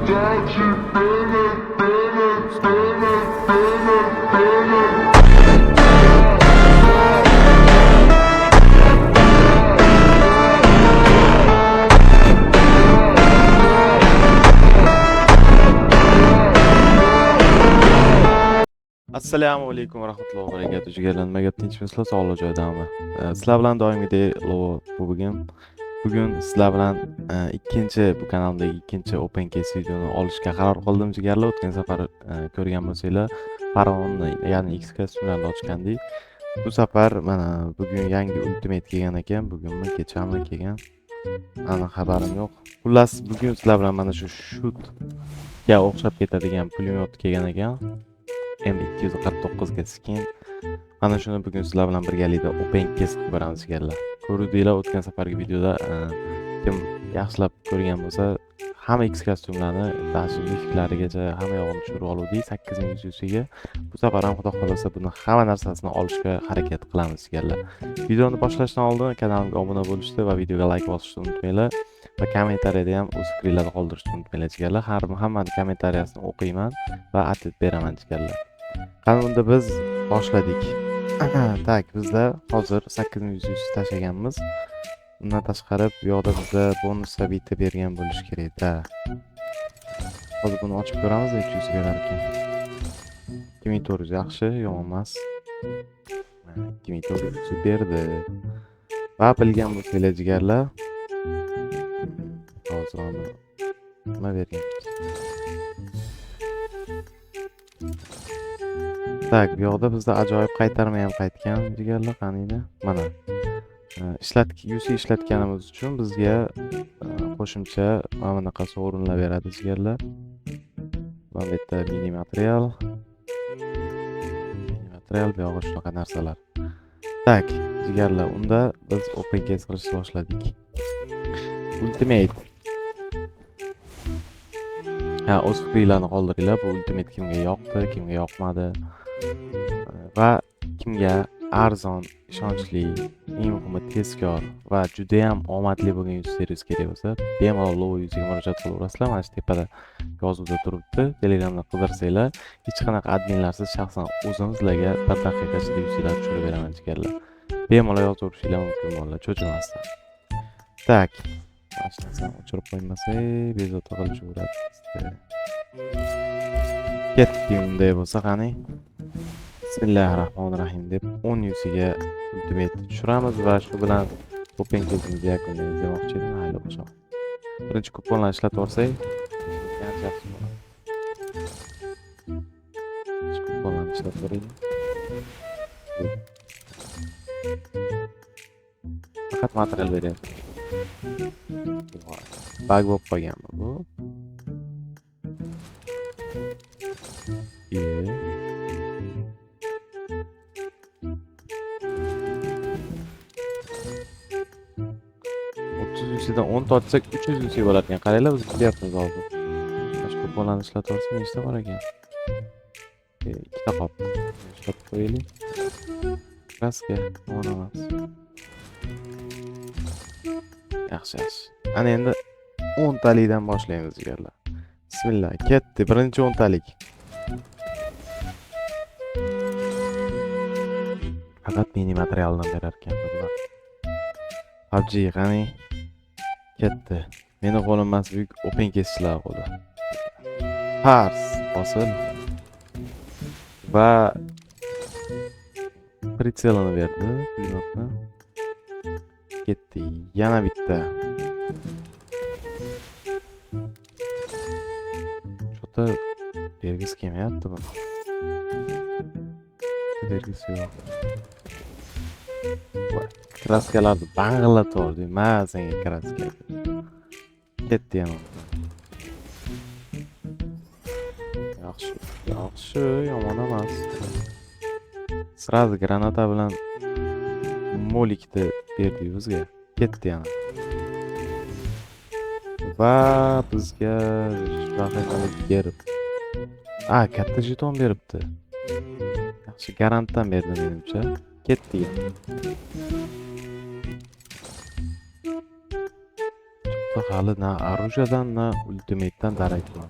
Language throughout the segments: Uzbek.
Assalomu alaykum va rahmatullohi va barakatuh. Jigarlanmaga tinchmisizlar, sog'lik joydami? Sizlar bilan doimgidek bugun sizlar bilan bu kanaldagi ikkinchi open case videoni olishga qaror qildim jigarlar. O'tgan safar ko'rgan bo'lsanglar, Farg'ona ya'ni X kostyumlarni ochgandik. Bu safar mana bugun yangi ultimate kelgan ekan. Bugunmi, kechami kelgan? Aniq xabarim yo'q. Xullas, bugun sizlar bilan mana shu shootga o'xshab ketadigan pulemyot kelgan ekan. M249 ga skin. Mana shuni bugun sizlar bilan birgalikda open case qilib ko'ramiz jigarlar. Ko'rdinglar o'tgan safargi videoda kim yaxshilab ko'rgan bo'lsa, hamma X kostyumlarni tashviklarigacha hamma yog'ini tushirib oluvdik 8100 ga. Bu safar ham xudo xolasa buni hamma narsasini olishga harakat qilamiz jigarlar. Videoni boshlashdan oldin kanalimga obuna bo'lishni va videoga like bosishni unutmanglar. Va kommentariyada ham o'z fikringizni qoldirishni unutmanglar jigarlar. Hammani kommentariyasini o'qiyman va atlet beraman jigarlar. Qani unda biz boshladik. Tak, bizda hozir 8100 tashlaganmiz. Undan tashqari bu yoqda bizda bonusga bitta bergan bo'lish kerak-da. Hozir buni ochib ko'ramiz, 300 berar ekan. 2400 yaxshi, yomon emas. 2400 berdi. Va bilgan bo'lsanglar jigarlar. Hozir nima bergan? Tak, bu yoqda bizda ajoyib qaytarma ham qaytgan jigarlar, qaniydi? Mana. UC ishlatganimiz uchun bizga qo'shimcha mana bunaqa sovrinlar beradi jigarlar. Mana bu yerda mini material, bu yoqda shunaqa narsalar. Tak, jigarlar, unda biz open case qilishni boshladik. Ultimate. O'z fikringizni qoldiringlar. Bu ultimate kimga yoqdi, kimga yoqmadi va kimga arzon, ishonchli, eng muhimi tezkor va juda ham omadli bo'lgan yuz servis kerak bo'lsa, bemalol Lovo yuziga murojaat qilaverasizlar. Mana shu tepada yozuvda turibdi. Telegramda qidirsanglar, hech qanaqa adminlarsiz shaxsan o'zim sizlarga bir daqiqa ichida yuzinglarni tushirib beraman jigarlar. Bemalol yozaverishinglar mumkin bo'ladi, cho'chimasdan. Tak. Mana shu narsani o'chirib qo'ymasak, bezovta qilishaveradi. Ketdik unday bo'lsa qani. Bismillahirrohmanirrohim deb 10 yuziga ultimate tushiramiz va shu bilan open case'imizni yakunlaymiz demoqchi edim. Mayli boshqa. Birinchi kuponlarni ishlatib olsak, yaxshi bo'ladi. Kuponlarni ishlatib ko'raylik. Faqat material beryapti. Bug bo'lib qolganmi bu? 30 10 tortsak 300 bo'lar ekan. Qaranglar, biz bilyapmiz hozir. Boshqa kuponlarni ishlatib olsak nechta bor ekan? Ikkita qoldi. Ishlatib qo'yaylik. Rasga, emas. Yaxshi. Ana endi 10 talikdan boshlaymiz jigarlar. Bismillah, ketdi. Birinchi 10 talik. Faqat mini materialdan berar ekan bular. PUBG qani? Ketdi. Meni qo'lim emas, buyuk open case'lar qo'li. Pars bosil. Va pritselini berdi. Buyurtma. Ketdi. Yana bitta. Shota belgisi kelmayapti buni. Belgisi yo'q. Kraskalarni bang'illatib ma senga kraska. Ketdi yana. Yaxshi, yomon emas. Sразу granata bilan molikni berdi bizga. Ketdi yana. Va bizga shafaqalik berib. Katta jeton beribdi. Yaxshi, garantdan berdi menimcha. Ketdi. hali na оружиядан, na ultimate'dan darak yo'q.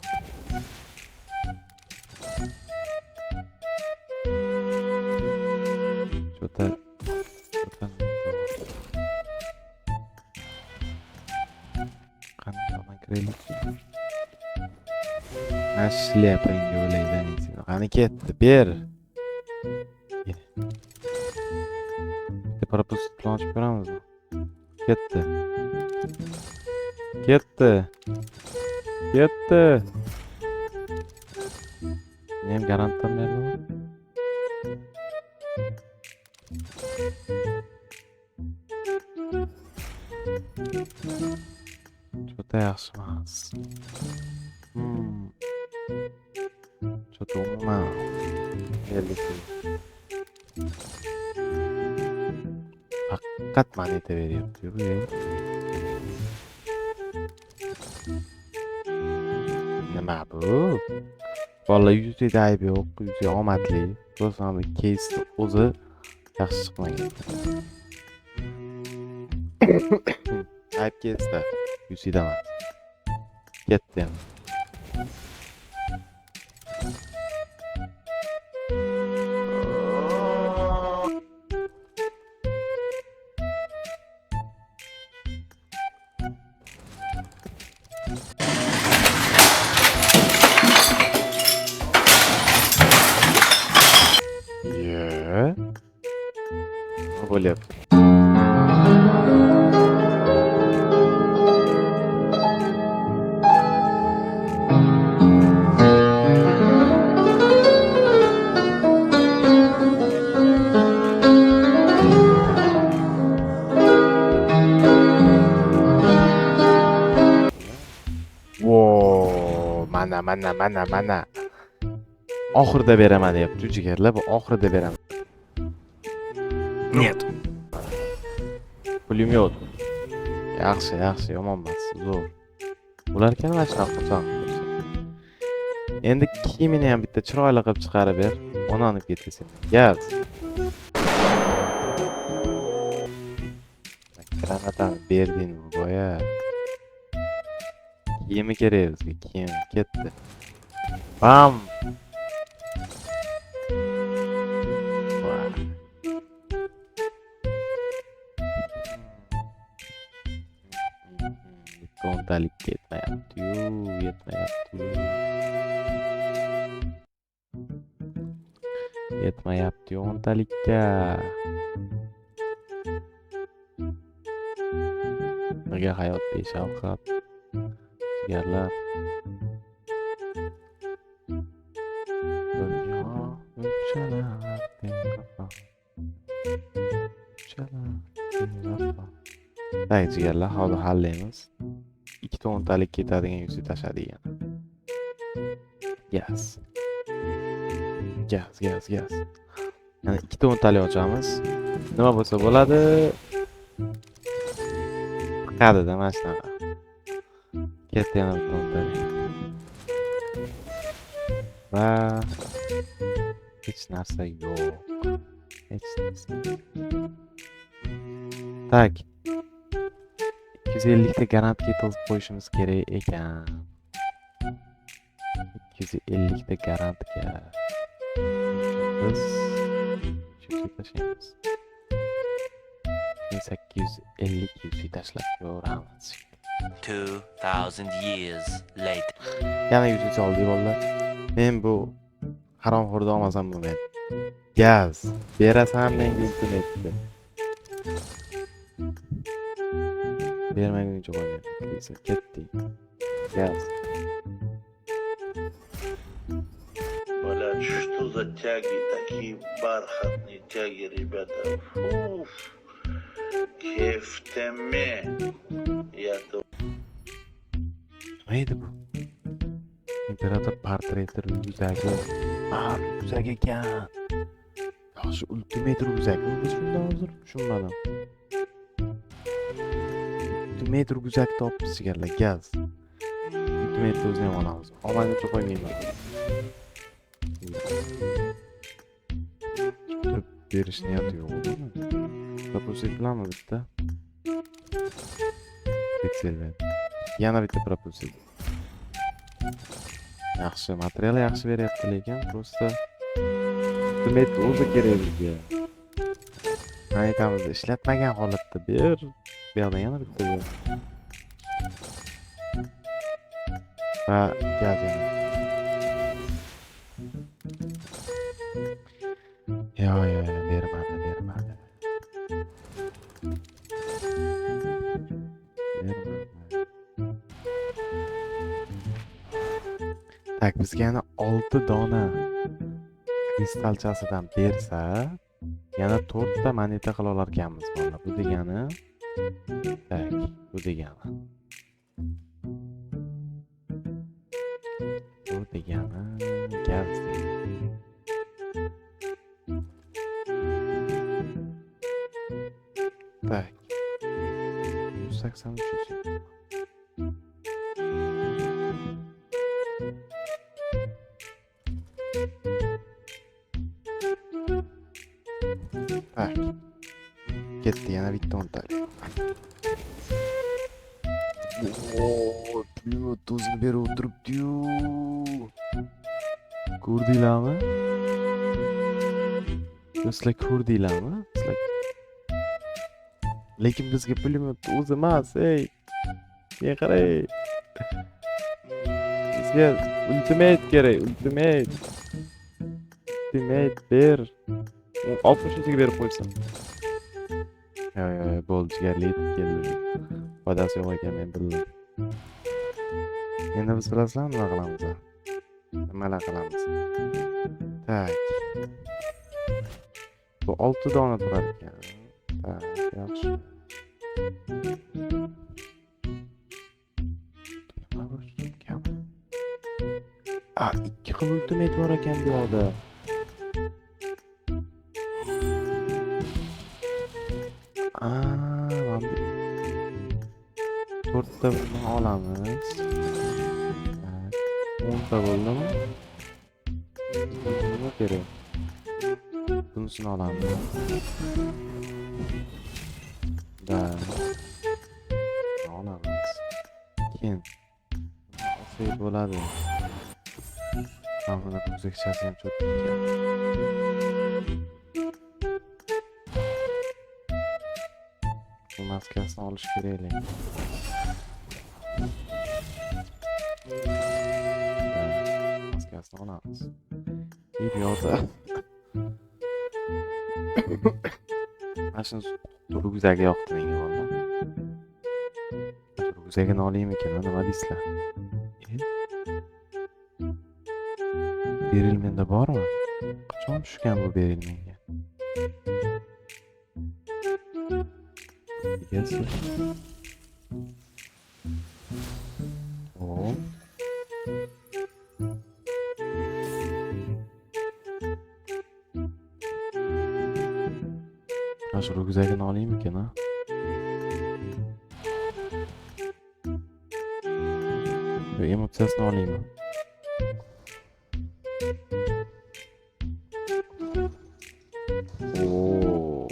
Что-то qanday yo'ldan kiraylik? Ha, shlyapangga o'laydan sen. Qani ketdi, ber. Bitta propust planch ko'ramizmi? Ketdi. Ketdi. Ketdi. Men ham garantdan berdim. Что-то yaxshi emas. Что-то umuman berlik. Faqat moneta beryapti bu. Nima bu? Vallahi yuzida ayb yo'q, yuzi omadli. Bo'lsam case o'zi yaxshi chiqmagan. Ayb case'da yuzida emas. Ketdi ham. Ne bo'lyapti? Wow, mana. Oxirida beraman deyapti, jigarlar, bu oxirida beraman. Нет. Pulemyot. Yaxshi, yomon emas, zo'r. Ularga nima shunaqa qilsam? Endi kiyimini ham bitta chiroyli qilib chiqarib ber. Onu olib ketasan. Gaz. Granatani berdingmi, boya? Kiyimi kerak bizga, kiyim ketdi. Bam! Kontalik yetmayapti ontalikka. Nega hayot beshafqat? Jigarlar. Dunyo unchalar bevafo. Tak jigarlar, hozir hallaymiz. Ikkita o'ntalik ketadigan yuzi tashadigan. Gaz. Yana ikkita o'ntalik ochamiz. Nima bo'lsa bo'ladi. Qadida mana shunaqa. Ketdi yana bitta o'ntalik. Va hech narsa yo'q. Tak. 250 ta garantga yetib qo'yishimiz kerak ekan. 250 ta garantga. Biz shu tashlaymiz. 850 yuzi tashlab ko'ramiz. 2000 years later. Yana yuzi soldi bolalar. Men bu haromxo'rda olmasam bo'lmaydi. Gaz. Berasan menga yuzini etdi. Bermaguncha bo'lmaydi. Ketdi. Gaz. Блядь, что за тяги, такие бархатные тяги, ребята. Фуф, кефтеме. Я-то... Neydi bu? İmparator portreti rüzgârı. Rüzgâr ekan. Yaxshi ultimate rüzgârmi biz shunda hozir? Tushunmadim. Ultimate rüzgâr topib sigarlar gaz. Ultimate o'zini ham olamiz. Olmaguncha qo'ymayman. Turib berish niyati yo'q edi. Propose qilammi bitta? Pixel. Yana bitta propulsiya. Yaxshi, material yaxshi beryapti, lekin просто ultimate o'zi kerak bizga. Aytamiz, ishlatmagan holatda ber. Bu yoqdan yana bitta ber. Va gaz yana. Yo, bermadi. Bermadi. Tak, bizga yana 6 dona kristalchasidan bersa, yana 4 ta moneta qila olar ekanmiz mana. Bu degani, tak, bu degani. Bu degani gaz. Tak. 183. Tak. Ketdi yana bitta o'ntalik. Oo, pulemyot o'zini berib o'tiribdi-yu. Ko'rdinglarmi? Sizlar ko'rdinglarmi? Sizlar. Lekin bizga pulemyot o'zi emas, ey. Men qarang. Bizga ultimate kerak, ultimate. Ultimate ber. 60'ga berib qo'ysam. Yo, bo'ldi, jigarli yetib keldi. Foydasi yo'q ekan, men bildim. Endi biz bilasizlarmi nima qilamiz? Nimalar qilamiz? Tak. Bu 6 dona turar ekan. Tak, yaxshi. Nima bo'larkan? Ikki xil ultimate bor ekan bu yoqda. Mana 4 ta buni olamiz. Tak, 10 ta bo'ldimi? Nima kerak? Bunisini olamiz. Da. Olamiz. Keyin olsak bo'ladi. Mana muzikchasi ham cho'tib ketgan. Bu maskasini olish kerak lekin. Maskasini olamiz. Bu yoqda mana shuni rugzaga yoqdi menga valla. Rugzagini olaymikan, nima deysizlar? Berilmenda bormi? Qachon tushgan bu berilmenga? Egasi. O. Shu rugzagini olaymikan, ha? Bu emotsiyasini olaymi? Oo.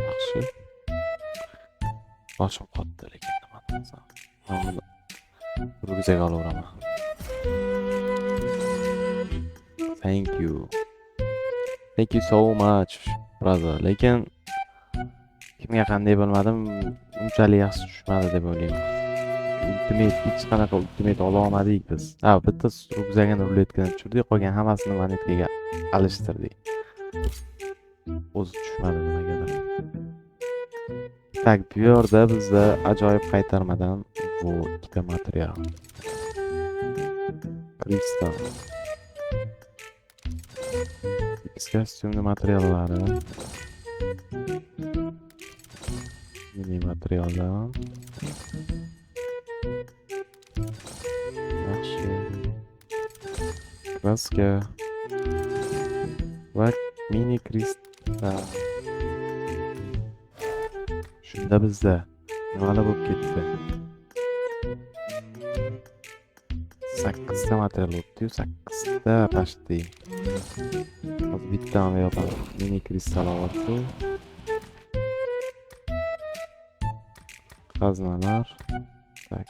Yaxshi. Boshim qotdi lekin nima desam. Men buni rugzaga olaveraman. Thank you. Thank you so much, brother. Lekin kimga qanday bilmadim, unchalik yaxshi tushmadi deb o'ylayman. Ultimate hech qanaqa ultimate ola olmadik biz. Bitta rugzagini ruletkadan tushirdik, qolgan hammasini monetkaga alishtirdik. O'zi tushmadi nimagadir. Tak, bu yerda bizda ajoyib qaytarmadan bu ikkita material. Kristal. Kostyumni materiallari. Mini materialdan. Yaxshi. Kraska. Va mini kristal. Shunda bizda nimalar bo'lib ketdi? 8 ta material o'tdi-yu, 8 ta почти. Hozir bitta mana yoqdan mini kristal olib. Xazinalar. Tak.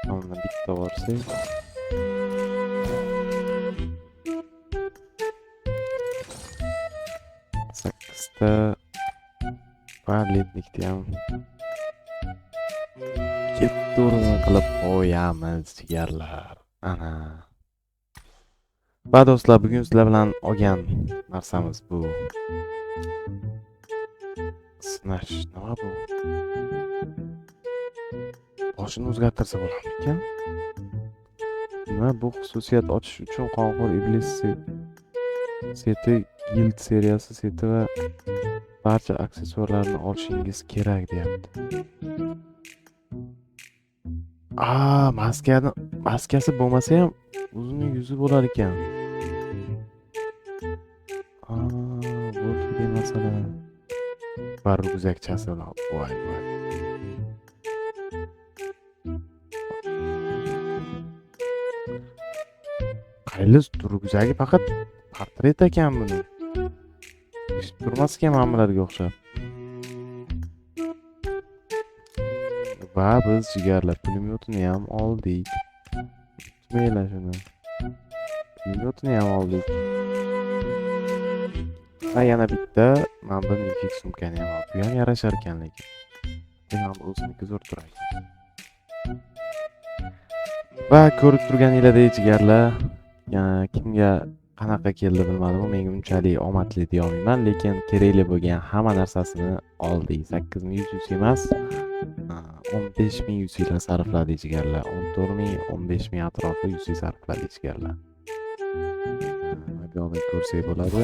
Mana bitta borsak. Sakkizta baletnikni ham katta o'rin qilib qo'yamiz jigarlar. Ana. Va do'stlar, bugun sizlar bilan olgan narsamiz bu. Sinash nima bu? Boshini o'zgartirsa bo'larmikan? Nima bu xususiyat ochish uchun qonxo'r iblis seti, guild seriyasi seti va barcha aksessuarlarni olishingiz kerak deyapti. Maskasi bo'lmasa ham o'zining yuzi bo'lar ekan. Bu turli masala. Va ryukzakchasi bilan voy. Qayli ryukzagi faqat portret ekan buni. Hech turmas ekan ma'murlarga o'xshab. Va biz jigarlar pulemyotini ham oldik. Unutmanglar shuni. Pulemyotini ham oldik. Va yana bitta mana bu mifik sumkani ham oldik. Bu ham yarashar ekan lekin. Men ham o'ziniki zo'r turar ekan. Va ko'rib turganingizdek jigarlar, kimga qanaqa keldi bilmadim, menga unchalik omadli deya olmayman, lekin kerakli bo'lgan hamma narsasini oldik. 8100 emas, 15000 yuzlar sarfladik jigarlar. 14000, 15000 atrofi yuz sarfladik jigarlar. Mana ko'rsak bo'ladi.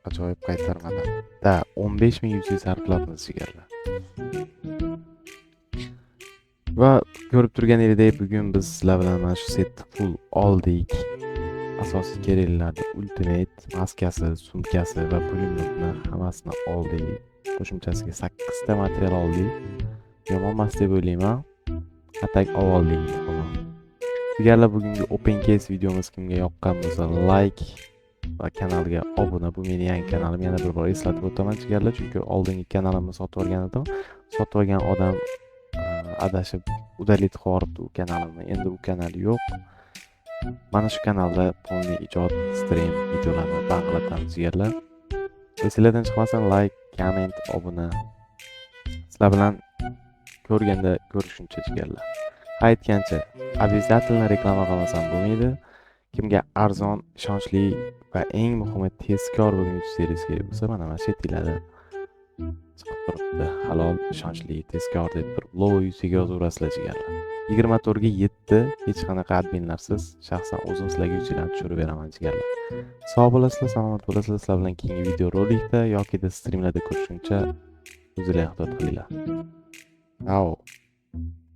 Ajoyib qaytarmadan. 15000 yuz sarflabmiz jigarlar. Va ko'rib turganingizdek, bugun biz sizlar bilan mana shu setni full oldik. Asosiy keraklarni ultimate maskasi, sumkasi va pulemyotni hammasini oldik. Qo'shimchasiga 8 ta material oldik. Yomon emas deb o'ylayman. Atak oldik. Jigarlar, bugungi open case videomiz kimga yoqqan bo'lsa like va kanalga obuna. Bu mening yangi kanalim, yana bir bor eslatib o'taman jigarlar, chunki oldingi kanalimni sotib olgan edim. Sotib olgan odam adashib udalit qilib u kanalimni. Endi u kanal yo'q. Mana shu kanalda polni ijod, stream videolarni taqdim jigarlar. Esinglardan chiqmasin like, comment, obuna. Sizlar bilan ko'rganda ko'rishuncha jigarlar. Aytgancha, обязательно reklama qilmasam bo'lmaydi. Kimga arzon, ishonchli va eng muhimi tezkor bo'lgan servis kerak bo'lsa, mana shetiladi. Chiqib turibdi. Halol, ishonchli, tezkor deb turib logo yuziga yozaverasizlar jigarlar. 24 ga 7 hech qanaqa adminlarsiz shaxsan o'zim sizlarga yuzlarni tushirib beraman jigarlar. Sog' bo'lasizlar, salomat bo'lasizlar. Sizlar bilan keyingi video rolikda yoki streamlarda ko'rishguncha o'zingizlarga ehtiyot qilinglar. Ciao.